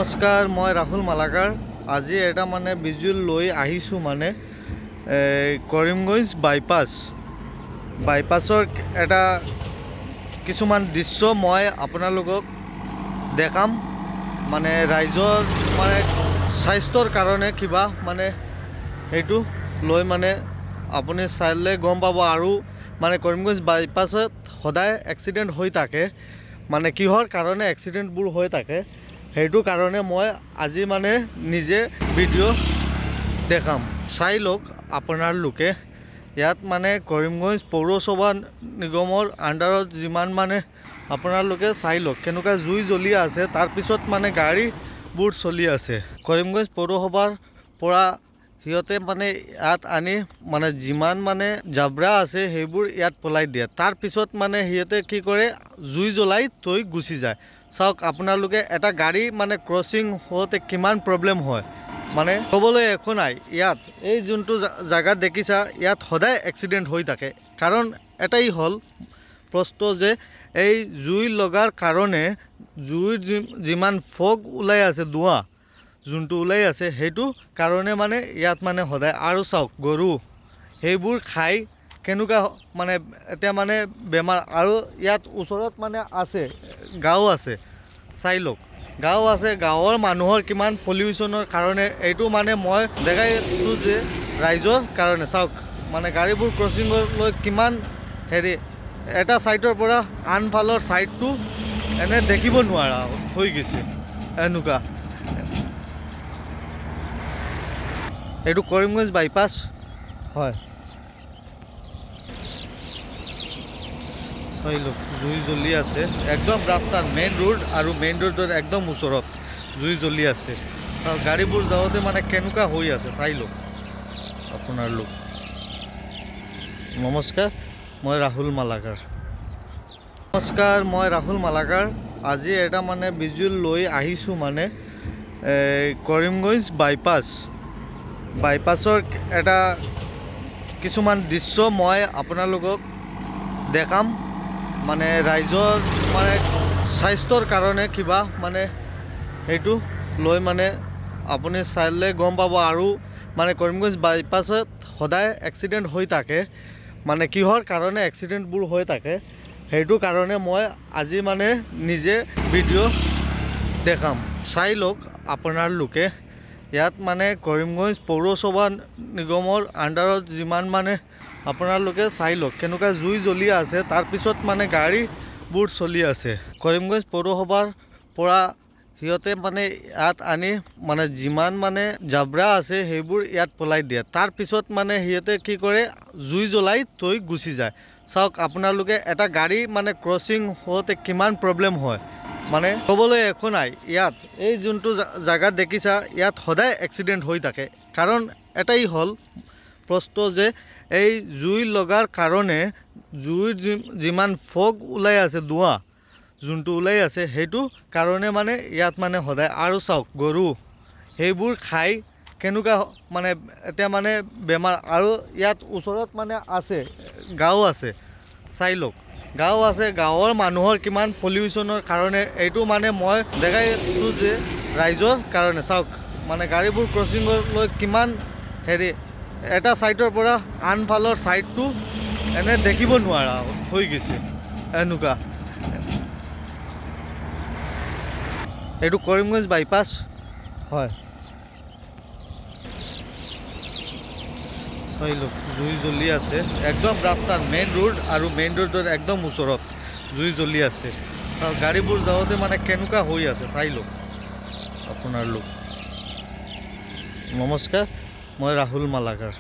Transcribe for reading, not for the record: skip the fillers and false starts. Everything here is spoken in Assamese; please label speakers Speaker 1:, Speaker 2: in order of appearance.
Speaker 1: নমস্কাৰ, মই ৰাহুল মালাকাৰ। আজি এটা ভিজুৱেল লৈ আহিছোঁ কৰিমগঞ্জ বাইপাছৰ এটা কিছুমান দৃশ্য মই আপোনালোকক দেখাম। ৰাইজৰ স্বাস্থ্যৰ কাৰণে কিবা সেইটো লৈ আপুনি চাইলে গম পাব। আৰু কৰিমগঞ্জ বাইপাছত সদায় এক্সিডেণ্ট হৈ থাকে। কিহৰ কাৰণে এক্সিডেণ্টবোৰ হৈ থাকে সেইটো কাৰণে মই আজি নিজে ভিডিঅ' দেখাম। চাই লওক আপোনালোকে। ইয়াত কৰিমগঞ্জ পৌৰসভা নিগমৰ আণ্ডাৰত যিমান আপোনালোকে চাই লওক কেনেকুৱা জুই জ্বলি আছে। তাৰপিছত গাড়ীবোৰ চলি আছে। কৰিমগঞ্জ পৌৰসভাৰ পৰা সিহঁতে ইয়াত আনি যিমান জাবৰা আছে সেইবোৰ ইয়াত পলাই দিয়ে। তাৰপিছত সিহঁতে কি কৰে, জুই জ্বলাই থৈ গুচি যায়। চাওক আপোনালোকে, এটা গাড়ী ক্ৰচিং হওঁতে কিমান প্ৰব্লেম হয়। ক'বলৈ একো নাই। ইয়াত এই যোনটো জাগাত দেখিছা, ইয়াত সদায় এক্সিডেণ্ট হৈ থাকে। কাৰণ এটাই হ'ল প্ৰশ্ন যে এই জুই লগাৰ কাৰণে জুইৰ যিমান ফগ ওলাই আছে, ধোঁৱা যোনটো ওলাই আছে, সেইটো কাৰণে ইয়াত সদায়। আৰু চাওক গৰু সেইবোৰ খাই কেনেকুৱা এতিয়া বেমাৰ। আৰু ইয়াত ওচৰত আছে গাঁও আছে, চাই লওক গাঁও আছে। গাঁৱৰ মানুহৰ কিমান পলিউশ্যনৰ কাৰণে এইটো মই দেখাইছোঁ যে ৰাইজৰ কাৰণে। চাওক গাড়ীবোৰ ক্ৰচিঙলৈ কিমান এটা ছাইডৰ পৰা আনফালৰ ছাইডটো এনে দেখিব নোৱাৰা হৈ গৈছে। এনেকুৱা এইটো কৰিমগঞ্জ বাইপাছ হয়। চাই লওক জুই জ্বলি আছে একদম ৰাস্তাত, মেইন ৰোড আৰু মেইন ৰোডৰ একদম ওচৰত জুই জ্বলি আছে। গাড়ীবোৰ যাওঁতে কেনেকুৱা হৈ আছে চাই লওক আপোনালোক। নমস্কাৰ, মই ৰাহুল মালাকাৰ। আজি এটা ভিজুৱেল লৈ আহিছোঁ কৰিমগঞ্জ বাইপাছৰ এটা কিছুমান দৃশ্য মই আপোনালোকক দেখাম। ৰাইজৰ স্বাস্থ্যৰ কাৰণে কিবা সেইটো লৈ আপুনি চাইলে গম পাব। আৰু কৰিমগঞ্জ বাইপাছত সদায় এক্সিডেণ্ট হৈ থাকে। কিহৰ কাৰণে এক্সিডেণ্টবোৰ হৈ থাকে সেইটো কাৰণে মই আজি নিজে ভিডিঅ' দেখাম। চাই লওক আপোনালোকে। ইয়াত কৰিমগঞ্জ পৌৰসভা নিগমৰ আণ্ডাৰত যিমান আপোনালোকে চাই লওক কেনেকুৱা জুই জ্বলি আছে। তাৰপিছত গাড়ীবোৰ চলি আছে। কৰিমগঞ্জ পৌৰসভাৰ পৰা সিহঁতে ইয়াত আনি যিমান জাবৰা আছে সেইবোৰ ইয়াত পলাই দিয়ে। তাৰপিছত সিহঁতে কি কৰে, জুই জ্বলাই থৈ গুচি যায়। চাওক আপোনালোকে, এটা গাড়ী ক্ৰচিং হওঁতে কিমান প্ৰব্লেম হয়। ক'বলৈ একো নাই। ইয়াত এই যোনটো জাগাত দেখিছা, ইয়াত সদায় এক্সিডেণ্ট হৈ থাকে। কাৰণ এটাই হ'ল প্ৰশ্ন যে এই জুই লগাৰ কাৰণে জুইৰ যিমান ফগ ওলাই আছে, ধোঁৱা যোনটো ওলাই আছে, সেইটো কাৰণে ইয়াত সদায়। আৰু চাওক গৰু সেইবোৰ খাই কেনেকুৱা এতিয়া বেমাৰ। আৰু ইয়াত ওচৰত আছে গাঁও আছে, চাই লওক গাঁও আছে। গাঁৱৰ মানুহৰ কিমান পলিউশ্যনৰ কাৰণে এইটো মই দেখাইছোঁ যে ৰাইজৰ কাৰণে। চাওক গাড়ীবোৰ ক্ৰচিঙলৈ কিমান এটা ছাইডৰ পৰা আনফালৰ ছাইডটো এনে দেখিব নোৱাৰা হৈ গৈছে। এনেকুৱা এইটো কৰিমগঞ্জ বাইপাছ হয়। চাই লওক জুই জ্বলি আছে একদম ৰাস্তাত, মেইন ৰোড আৰু মেইন ৰোডৰ একদম ওচৰত জুই জ্বলি আছে। গাড়ীবোৰ যাওঁতে কেনেকুৱা হৈ আছে চাই লওক আপোনালোক। নমস্কাৰ, মই ৰাহুল মালাকাৰ।